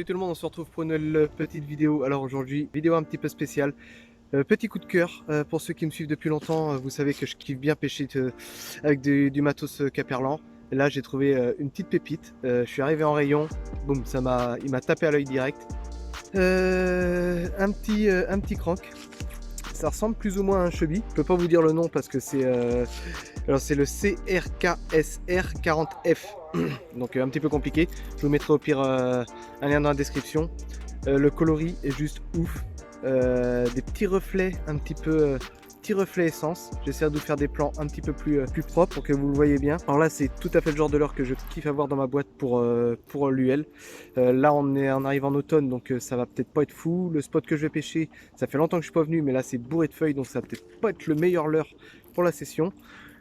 Salut tout le monde, on se retrouve pour une nouvelle petite vidéo. Alors aujourd'hui, vidéo un petit peu spéciale. Petit coup de cœur, pour ceux qui me suivent depuis longtemps, vous savez que je kiffe bien pêcher avec du matos Caperlan. Et là j'ai trouvé une petite pépite. Je suis arrivé en rayon, boum, il m'a tapé à l'œil direct. Un petit crank. Ça ressemble plus ou moins à un chubby. Je peux pas vous dire le nom parce que c'est alors c'est le CRKSR 40F. Donc un petit peu compliqué. Je vous mettrai au pire un lien dans la description. Le coloris est juste ouf. Des petits reflets un petit peu petits reflets essence. J'essaie de vous faire des plans un petit peu plus propres pour que vous le voyez bien. Alors là c'est tout à fait le genre de leurre que je kiffe avoir dans ma boîte pour l'UL. Là on arrive en automne, donc ça va peut-être pas être fou. Le spot que je vais pêcher, ça fait longtemps que je suis pas venu, mais là c'est bourré de feuilles, donc ça va peut-être pas être le meilleur leurre pour la session.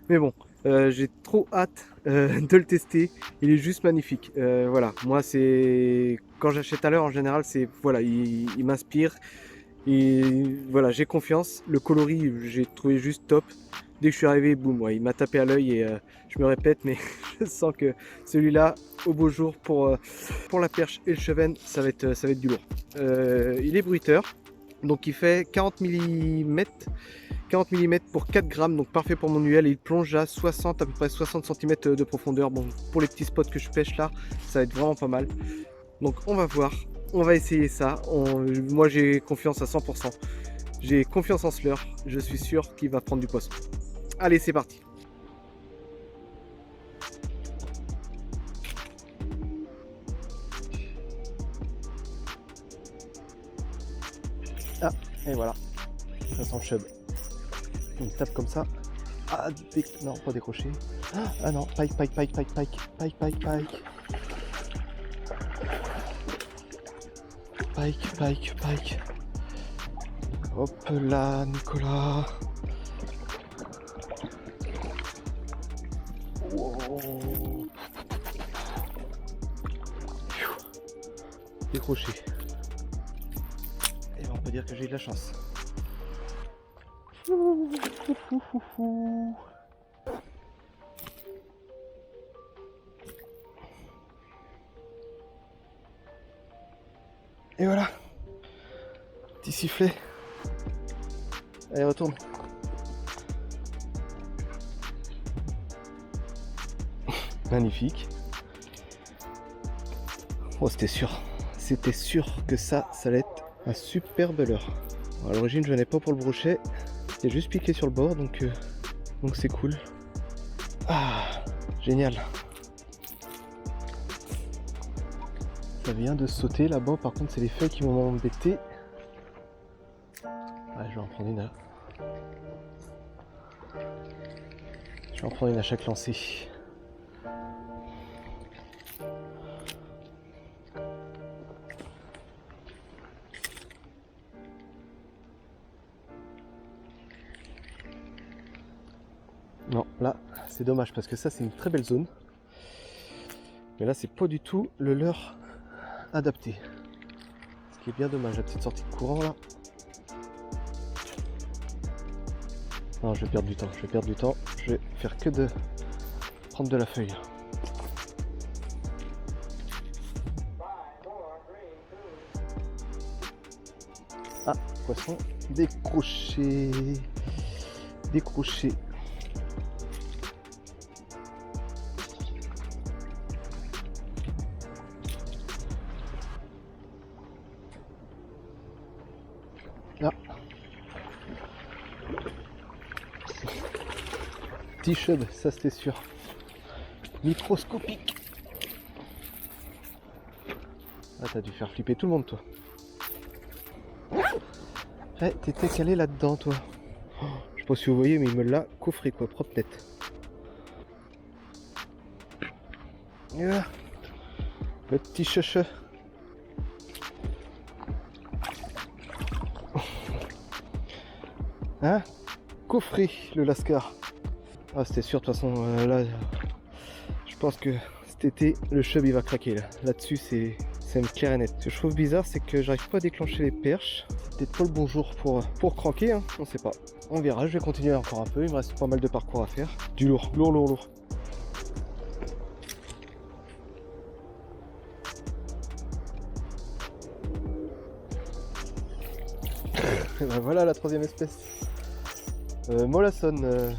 Mais bon, j'ai trop hâte de le tester. Il est juste magnifique. Voilà, moi c'est quand j'achète à l'heure en général, c'est voilà, il m'inspire. Et voilà, j'ai confiance. Le coloris, j'ai trouvé juste top. Dès que je suis arrivé, boum, ouais, il m'a tapé à l'œil et je me répète, mais je sens que celui-là, au beau jour, pour la perche et le cheven, ça va être du lourd. Il est bruiteur, donc il fait 40 mm. 40 mm pour 4 grammes, donc parfait pour mon UL, et il plonge à 60, à peu près 60 cm de profondeur. Bon, pour les petits spots que je pêche là, ça va être vraiment pas mal. Donc on va voir, on va essayer ça. Moi j'ai confiance à 100%. J'ai confiance en ce leurre, je suis sûr qu'il va prendre du poisson. Allez, c'est parti. Ah, et voilà, ça sent le chub. On tape comme ça. Ah, non, pas décroché. Ah non, pike. Pike. Hop là, Nicolas. Wow. Décroché. Et on peut dire que j'ai eu de la chance. Et voilà, petit sifflet. Allez, retourne. Magnifique. Oh, c'était sûr que ça allait être un superbe leurre. À l'origine, je venais pas pour le brochet. Il a juste piqué sur le bord, donc c'est cool. Ah, génial. Ça vient de sauter là-bas, par contre c'est les feuilles qui m'ont embêté. Ouais, je vais en prendre une là. Je vais en prendre une à chaque lancer. Non, là c'est dommage parce que ça c'est une très belle zone. Mais là c'est pas du tout le leurre adapté. Ce qui est bien dommage, la petite sortie de courant là. Non, je vais perdre du temps, je vais faire que de prendre de la feuille. Ah, poisson décroché. Là. Petit chub, ça c'était sûr. Microscopique. Ah, t'as dû faire flipper tout le monde, toi. Eh, t'étais calé là-dedans, toi. Oh, je sais pas si vous voyez, mais il me l'a coffré, quoi, propre net. Voilà. Le petit chouchou. Hein? Coffré, le lascar. Ah, c'était sûr, de toute façon, là, je pense que cet été, le chub il va craquer là. Là-dessus, c'est clair et net. Ce que je trouve bizarre, c'est que j'arrive pas à déclencher les perches. C'est peut-être pas le bon jour pour cranker, hein. On sait pas. On verra, je vais continuer encore un peu. Il me reste pas mal de parcours à faire. Du lourd. Ben voilà la troisième espèce. Mollason,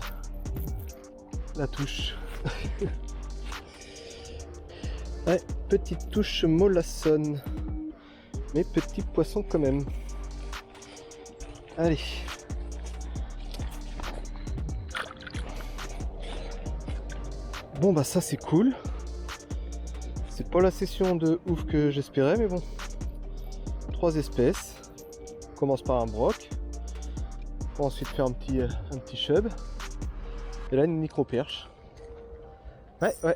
la touche. Ouais, petite touche Mollason. Mais petit poisson quand même. Allez. Bon bah ça c'est cool. C'est pas la session de ouf que j'espérais, mais bon. 3 espèces. On commence par un broc. On va ensuite faire un petit chub. Et là une micro perche.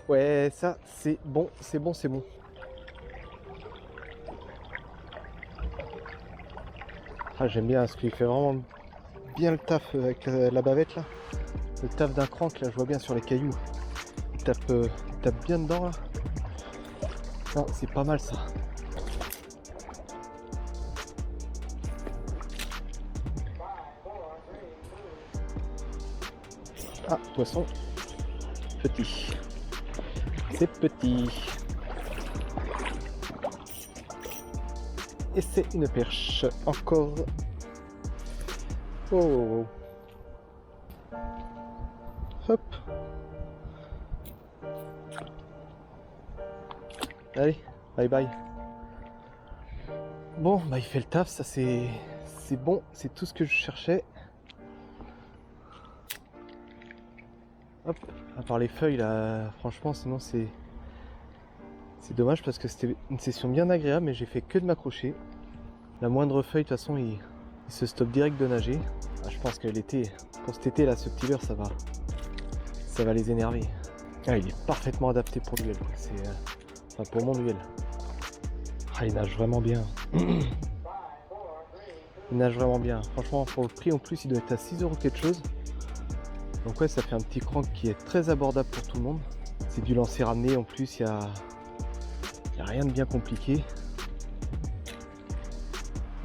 Ouais, ça c'est bon, c'est bon. Ah, j'aime bien parce qu'il fait vraiment bien le taf avec la bavette là. Le taf d'un crank là, je vois bien sur les cailloux. Il tape bien dedans là. Non, c'est pas mal ça. Ah, poisson. Petit. C'est petit. Et c'est une perche. Encore. Oh. Hop. Allez, bye bye. Bon, bah il fait le taf, ça c'est bon, c'est tout ce que je cherchais. Hop, à part les feuilles là, franchement, sinon c'est dommage parce que c'était une session bien agréable, mais j'ai fait que de m'accrocher. La moindre feuille, de toute façon, il se stoppe direct de nager. Ah, je pense que l'été, pour cet été là, ce petit leurre, ça va les énerver. Ah, il est parfaitement adapté pour l'huile, c'est enfin, pour mon huile. Ah, il nage vraiment bien. Il nage vraiment bien. Franchement, pour le prix en plus, il doit être à 6 € quelque chose. Donc ouais, ça fait un petit crank qui est très abordable pour tout le monde. C'est du lancer ramené, en plus, il y a rien de bien compliqué.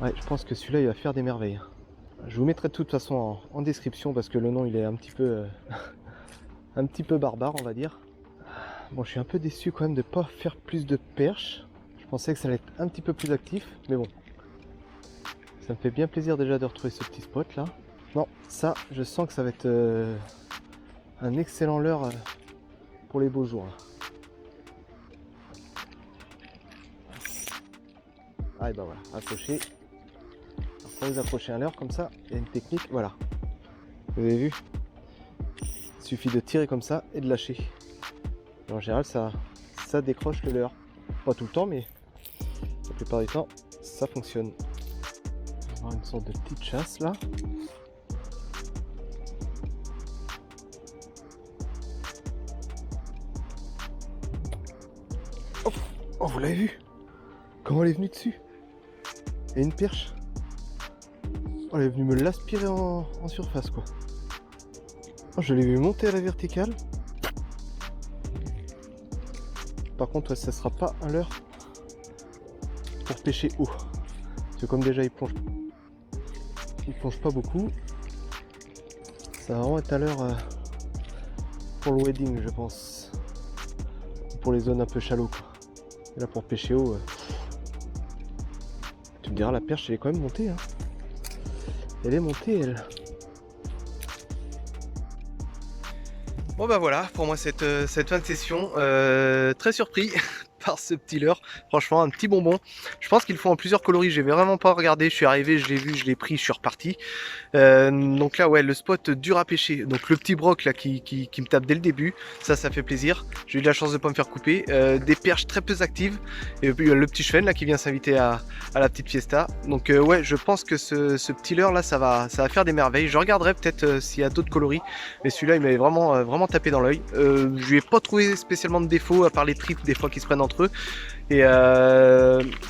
Ouais, je pense que celui-là, il va faire des merveilles. Je vous mettrai de toute façon en description parce que le nom, il est un petit peu barbare, on va dire. Bon, je suis un peu déçu quand même de ne pas faire plus de perches. Je pensais que ça allait être un petit peu plus actif, mais bon. Ça me fait bien plaisir déjà de retrouver ce petit spot là. Non, ça, je sens que ça va être un excellent leurre pour les beaux jours. Là. Ah et ben voilà, accrocher. Alors, quand vous accrochez un leurre comme ça, il y a une technique, voilà. Vous avez vu? Il suffit de tirer comme ça et de lâcher. Et en général, ça décroche le leurre. Pas tout le temps, mais la plupart du temps, ça fonctionne. On va avoir une sorte de petite chasse là. Oh, vous l'avez vu? Comment elle est venue dessus? Et une perche. Oh, elle est venue me l'aspirer en surface quoi. Oh, je l'ai vu monter à la verticale. Par contre, ouais, ça sera pas un leurre pour pêcher haut. Parce que comme déjà il plonge pas beaucoup, ça va vraiment être un leurre pour le wedding, je pense. Pour les zones un peu shallow quoi. Et là pour pêcher haut, tu me diras, la perche elle est quand même montée. Hein. Elle est montée elle. Bon bah voilà, pour moi cette fin de session, très surpris par ce petit leurre, franchement un petit bonbon. Je pense qu'il faut en plusieurs coloris, j'ai vraiment pas regardé, je suis arrivé, je l'ai vu, je l'ai pris, je suis reparti. Donc là ouais, le spot dur à pêcher, donc le petit broc là qui me tape dès le début, ça fait plaisir. J'ai eu de la chance de pas me faire couper, des perches très peu actives, et puis le petit cheven là qui vient s'inviter à la petite fiesta. Donc ouais, je pense que ce petit leurre là ça va faire des merveilles. Je regarderai peut-être s'il y a d'autres coloris, mais celui-là il m'avait vraiment tapé dans l'œil. Je lui ai pas trouvé spécialement de défaut à part les tripes des fois qui se prennent entre eux. Et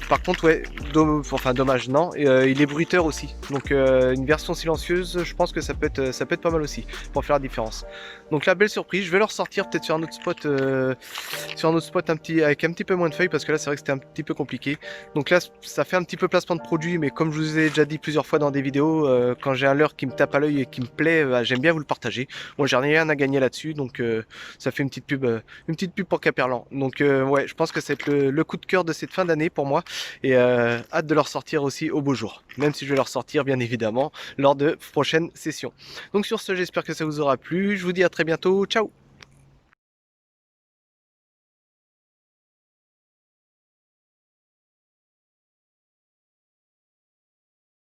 par contre ouais, dommage non, il est bruiteur aussi, donc une version silencieuse, je pense que ça peut être pas mal aussi pour faire la différence. Donc la belle surprise, je vais le ressortir peut-être sur un autre spot, avec un petit peu moins de feuilles, parce que là c'est vrai que c'était un petit peu compliqué. Donc là ça fait un petit peu placement de produit, mais comme je vous ai déjà dit plusieurs fois dans des vidéos, quand j'ai un leurre qui me tape à l'œil et qui me plaît, j'aime bien vous le partager. Moi j'ai rien à gagner là-dessus, donc ça fait une petite pub pour Caperlan. Donc ouais, je pense que c'est le le coup de cœur de cette fin d'année pour moi. Et hâte de leur sortir aussi au beau jour. Même si je vais leur sortir bien évidemment lors de prochaines sessions. Donc sur ce, j'espère que ça vous aura plu. Je vous dis à très bientôt. Ciao!